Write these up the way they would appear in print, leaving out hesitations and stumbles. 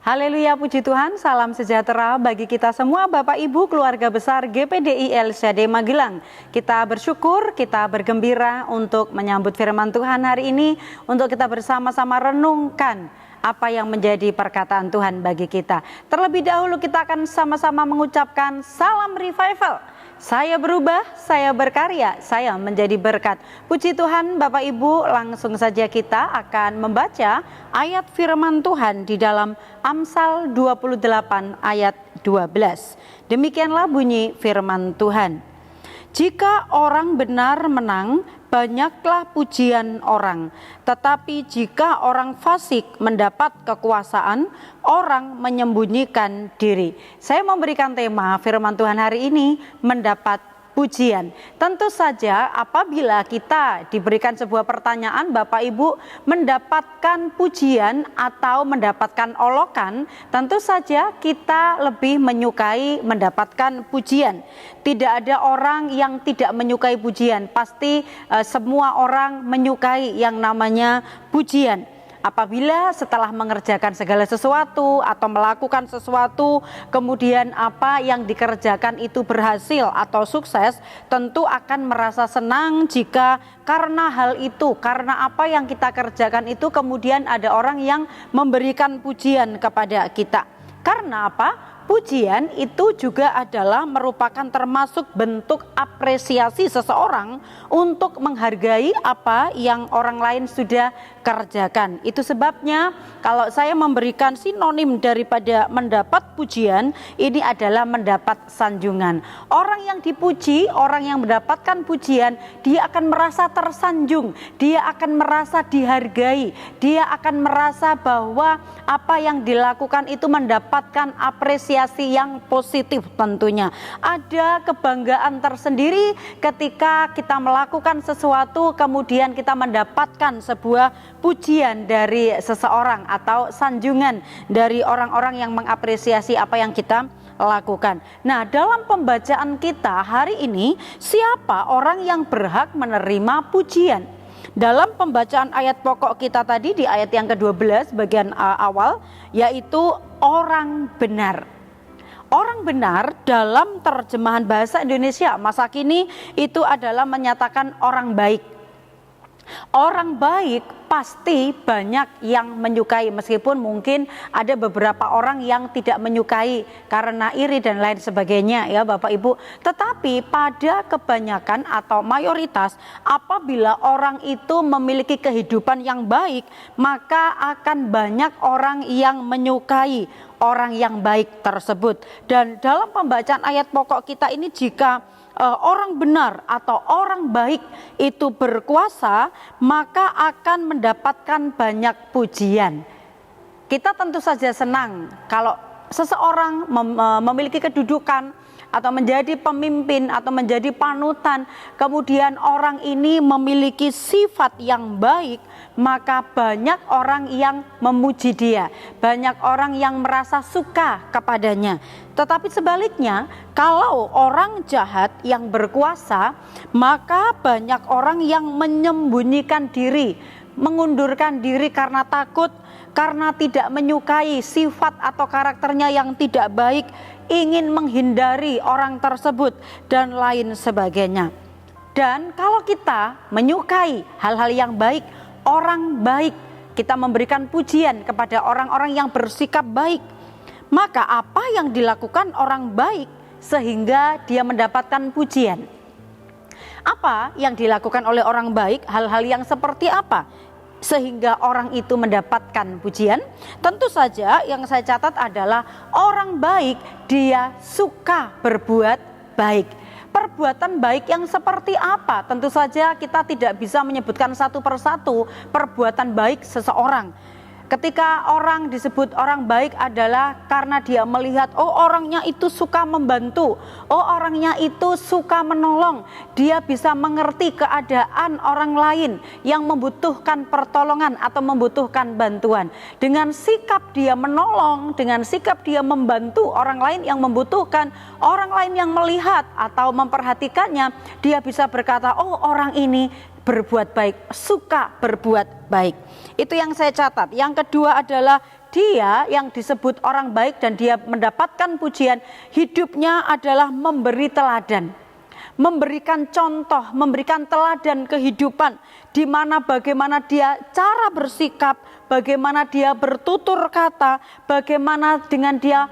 Haleluya, puji Tuhan, salam sejahtera bagi kita semua Bapak Ibu keluarga besar GPDI LCD Magelang. Kita bersyukur, kita bergembira untuk menyambut firman Tuhan hari ini, untuk kita bersama-sama renungkan apa yang menjadi perkataan Tuhan bagi kita. Terlebih dahulu kita akan sama-sama mengucapkan salam revival. Saya berubah, saya berkarya, saya menjadi berkat. Puji Tuhan Bapak Ibu, langsung saja kita akan membaca ayat firman Tuhan di dalam Amsal 28 ayat 12. Demikianlah bunyi firman Tuhan. Jika orang benar menang, banyaklah pujian orang. Tetapi jika orang fasik mendapat kekuasaan, orang menyembunyikan diri. Saya memberikan tema firman Tuhan hari ini, mendapat pujian. Tentu saja apabila kita diberikan sebuah pertanyaan, Bapak Ibu mendapatkan pujian atau mendapatkan olokan, tentu saja kita lebih menyukai mendapatkan pujian. Tidak ada orang yang tidak menyukai pujian, pasti semua orang menyukai yang namanya pujian. Apabila setelah mengerjakan segala sesuatu atau melakukan sesuatu, kemudian apa yang dikerjakan itu berhasil atau sukses, tentu akan merasa senang jika karena hal itu, karena apa yang kita kerjakan itu kemudian ada orang yang memberikan pujian kepada kita. Karena apa? Pujian itu juga adalah merupakan termasuk bentuk apresiasi seseorang untuk menghargai apa yang orang lain sudah kerjakan. Itu sebabnya kalau saya memberikan sinonim daripada mendapat pujian, ini adalah mendapat sanjungan. Orang yang dipuji, orang yang mendapatkan pujian, dia akan merasa tersanjung, dia akan merasa dihargai, dia akan merasa bahwa apa yang dilakukan itu mendapatkan apresiasi yang positif tentunya. Ada kebanggaan tersendiri ketika kita melakukan sesuatu kemudian kita mendapatkan sebuah pujian dari seseorang atau sanjungan dari orang-orang yang mengapresiasi apa yang kita lakukan. Nah, dalam pembacaan kita hari ini, siapa orang yang berhak menerima pujian? Dalam pembacaan ayat pokok kita tadi di ayat yang ke-12 bagian awal, yaitu orang benar. Orang benar dalam terjemahan bahasa Indonesia masa kini itu adalah menyatakan orang baik. Orang baik pasti banyak yang menyukai, meskipun mungkin ada beberapa orang yang tidak menyukai karena iri dan lain sebagainya ya Bapak Ibu. Tetapi pada kebanyakan atau mayoritas, apabila orang itu memiliki kehidupan yang baik, maka akan banyak orang yang menyukai orang yang baik tersebut. Dan dalam pembacaan ayat pokok kita ini, jika orang benar atau orang baik itu berkuasa, maka akan mendapatkan banyak pujian. Kita tentu saja senang kalau seseorang memiliki kedudukan atau menjadi pemimpin atau menjadi panutan, kemudian orang ini memiliki sifat yang baik, maka banyak orang yang memuji dia, banyak orang yang merasa suka kepadanya. Tetapi sebaliknya, kalau orang jahat yang berkuasa, maka banyak orang yang menyembunyikan diri, mengundurkan diri karena takut, karena tidak menyukai sifat atau karakternya yang tidak baik, ingin menghindari orang tersebut dan lain sebagainya. Dan kalau kita menyukai hal-hal yang baik, orang baik, kita memberikan pujian kepada orang-orang yang bersikap baik, maka apa yang dilakukan orang baik sehingga dia mendapatkan pujian? Apa yang dilakukan oleh orang baik, hal-hal yang seperti apa sehingga orang itu mendapatkan pujian? Tentu saja yang saya catat adalah orang baik dia suka berbuat baik. Perbuatan baik yang seperti apa? Tentu saja kita tidak bisa menyebutkan satu persatu perbuatan baik seseorang. Ketika orang disebut orang baik adalah karena dia melihat, oh orangnya itu suka membantu, oh orangnya itu suka menolong, dia bisa mengerti keadaan orang lain yang membutuhkan pertolongan atau membutuhkan bantuan. Dengan sikap dia menolong, dengan sikap dia membantu orang lain yang membutuhkan, orang lain yang melihat atau memperhatikannya, dia bisa berkata, oh orang ini berbuat baik, suka berbuat baik. Itu yang saya catat. Yang kedua adalah dia yang disebut orang baik dan dia mendapatkan pujian, hidupnya adalah memberi teladan, memberikan contoh, memberikan teladan kehidupan, di mana bagaimana dia cara bersikap, bagaimana dia bertutur kata, bagaimana dengan dia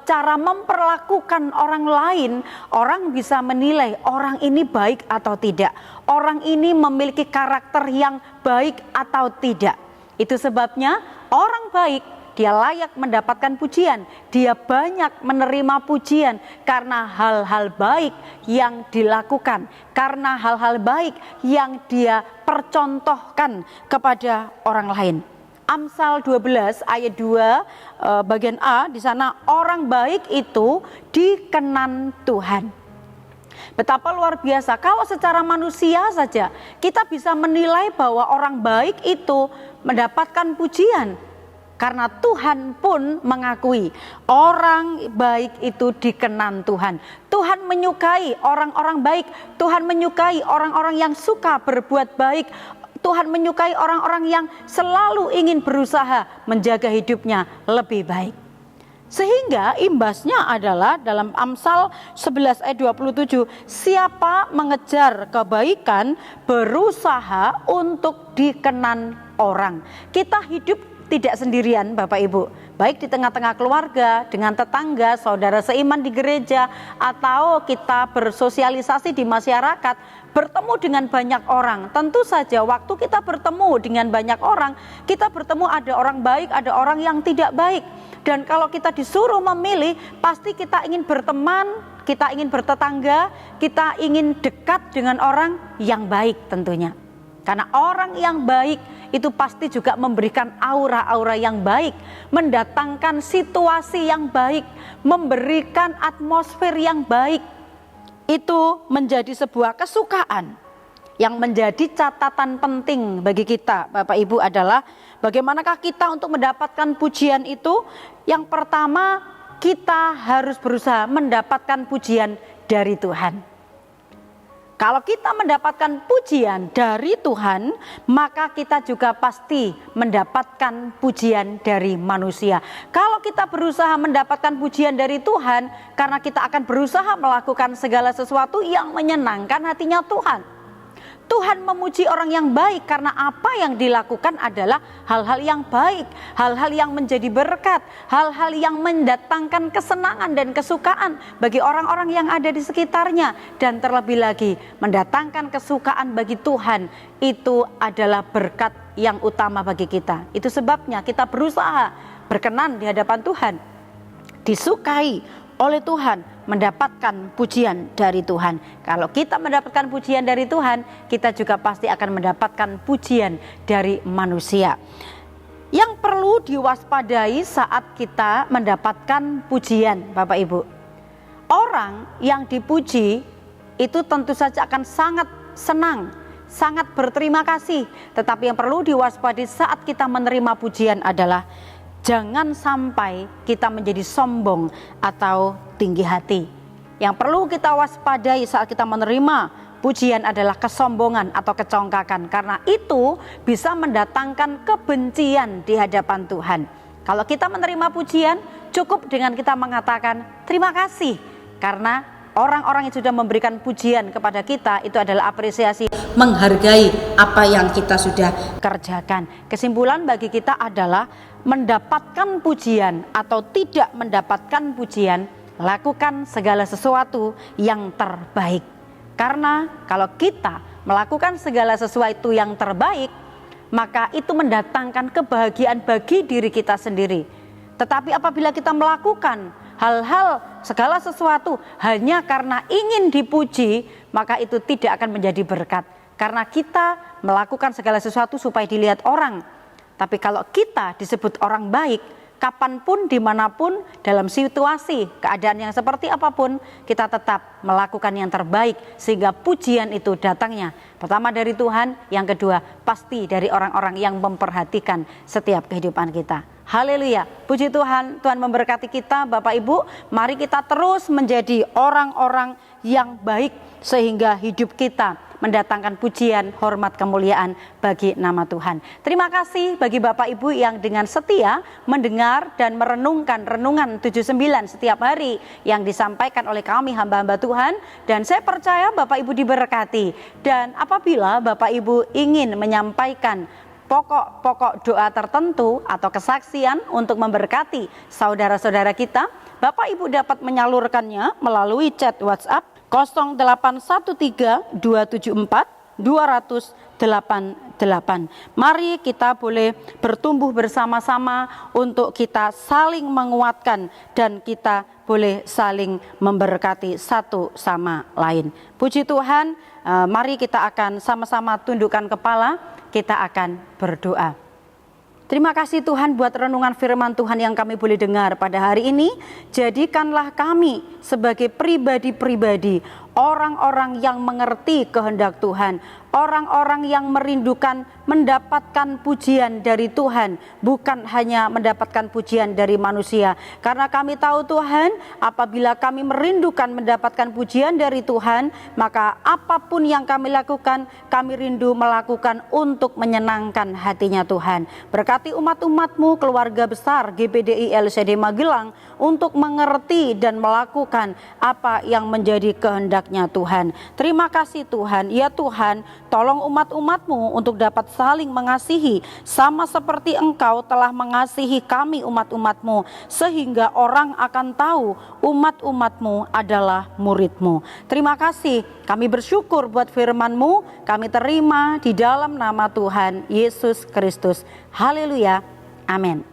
cara memperlakukan orang lain, orang bisa menilai orang ini baik atau tidak, orang ini memiliki karakter yang baik atau tidak. Itu sebabnya orang baik dia layak mendapatkan pujian, dia banyak menerima pujian karena hal-hal baik yang dilakukan, karena hal-hal baik yang dia percontohkan kepada orang lain. Amsal 12 ayat 2 bagian A, di sana orang baik itu dikenan Tuhan. Betapa luar biasa kalau secara manusia saja kita bisa menilai bahwa orang baik itu mendapatkan pujian. Karena Tuhan pun mengakui orang baik itu dikenan Tuhan. Tuhan menyukai orang-orang baik, Tuhan menyukai orang-orang yang suka berbuat baik, Tuhan menyukai orang-orang yang selalu ingin berusaha menjaga hidupnya lebih baik. Sehingga imbasnya adalah dalam Amsal 11 ayat 27, siapa mengejar kebaikan berusaha untuk dikenan orang. Kita hidup tidak sendirian Bapak Ibu, baik di tengah-tengah keluarga, dengan tetangga, saudara seiman di gereja, atau kita bersosialisasi di masyarakat, bertemu dengan banyak orang. Tentu saja waktu kita bertemu dengan banyak orang, kita bertemu ada orang baik, ada orang yang tidak baik. Dan kalau kita disuruh memilih, pasti kita ingin berteman, kita ingin bertetangga, kita ingin dekat dengan orang yang baik tentunya. Karena orang yang baik itu pasti juga memberikan aura-aura yang baik, mendatangkan situasi yang baik, memberikan atmosfer yang baik. Itu menjadi sebuah kesukaan. Yang menjadi catatan penting bagi kita Bapak Ibu adalah bagaimanakah kita untuk mendapatkan pujian itu? Yang pertama, kita harus berusaha mendapatkan pujian dari Tuhan. Kalau kita mendapatkan pujian dari Tuhan, maka kita juga pasti mendapatkan pujian dari manusia. Kalau kita berusaha mendapatkan pujian dari Tuhan, karena kita akan berusaha melakukan segala sesuatu yang menyenangkan hatinya Tuhan. Tuhan memuji orang yang baik karena apa yang dilakukan adalah hal-hal yang baik, hal-hal yang menjadi berkat, hal-hal yang mendatangkan kesenangan dan kesukaan bagi orang-orang yang ada di sekitarnya. Dan terlebih lagi mendatangkan kesukaan bagi Tuhan, itu adalah berkat yang utama bagi kita. Itu sebabnya kita berusaha berkenan di hadapan Tuhan, disukai oleh Tuhan, mendapatkan pujian dari Tuhan. Kalau kita mendapatkan pujian dari Tuhan, kita juga pasti akan mendapatkan pujian dari manusia. Yang perlu diwaspadai saat kita mendapatkan pujian, Bapak Ibu, orang yang dipuji itu tentu saja akan sangat senang, sangat berterima kasih. Tetapi yang perlu diwaspadai saat kita menerima pujian adalah jangan sampai kita menjadi sombong atau tinggi hati. Yang perlu kita waspadai saat kita menerima pujian adalah kesombongan atau kecongkakan, karena itu bisa mendatangkan kebencian di hadapan Tuhan. Kalau kita menerima pujian, cukup dengan kita mengatakan terima kasih, karena orang-orang yang sudah memberikan pujian kepada kita itu adalah apresiasi, menghargai apa yang kita sudah kerjakan. Kesimpulan bagi kita adalah mendapatkan pujian atau tidak mendapatkan pujian, lakukan segala sesuatu yang terbaik. Karena kalau kita melakukan segala sesuatu yang terbaik, maka itu mendatangkan kebahagiaan bagi diri kita sendiri. Tetapi apabila kita melakukan hal-hal segala sesuatu hanya karena ingin dipuji, maka itu tidak akan menjadi berkat. Karena kita melakukan segala sesuatu supaya dilihat orang. Tapi kalau kita disebut orang baik, kapanpun, dimanapun, dalam situasi, keadaan yang seperti apapun, kita tetap melakukan yang terbaik, sehingga pujian itu datangnya pertama dari Tuhan, yang kedua pasti dari orang-orang yang memperhatikan setiap kehidupan kita. Haleluya, puji Tuhan. Tuhan memberkati kita Bapak Ibu. Mari kita terus menjadi orang-orang yang baik sehingga hidup kita mendatangkan pujian, hormat, kemuliaan bagi nama Tuhan. Terima kasih bagi Bapak Ibu yang dengan setia mendengar dan merenungkan renungan 79 setiap hari yang disampaikan oleh kami hamba-hamba Tuhan, dan saya percaya Bapak Ibu diberkati. Dan apabila Bapak Ibu ingin menyampaikan pokok-pokok doa tertentu atau kesaksian untuk memberkati saudara-saudara kita, Bapak Ibu dapat menyalurkannya melalui chat WhatsApp 0813-274-288. Mari kita boleh bertumbuh bersama-sama untuk kita saling menguatkan dan kita boleh saling memberkati satu sama lain. Puji Tuhan, mari kita akan sama-sama tundukkan kepala, kita akan berdoa. Terima kasih Tuhan buat renungan firman Tuhan yang kami boleh dengar pada hari ini. Jadikanlah kami sebagai pribadi-pribadi, orang-orang yang mengerti kehendak Tuhan, orang-orang yang merindukan mendapatkan pujian dari Tuhan, bukan hanya mendapatkan pujian dari manusia. Karena kami tahu Tuhan, apabila kami merindukan mendapatkan pujian dari Tuhan, maka apapun yang kami lakukan, kami rindu melakukan untuk menyenangkan hatinya Tuhan. Berkati umat-umat-Mu, keluarga besar GPDI LCD Magelang, untuk mengerti dan melakukan apa yang menjadi kehendaknya Tuhan. Terima kasih Tuhan. Ya Tuhan, tolong umat-umat-Mu untuk dapat saling mengasihi sama seperti Engkau telah mengasihi kami umat-umat-Mu, sehingga orang akan tahu umat-umat-Mu adalah murid-Mu. Terima kasih, kami bersyukur buat firman-Mu, kami terima di dalam nama Tuhan Yesus Kristus. Haleluya, amin.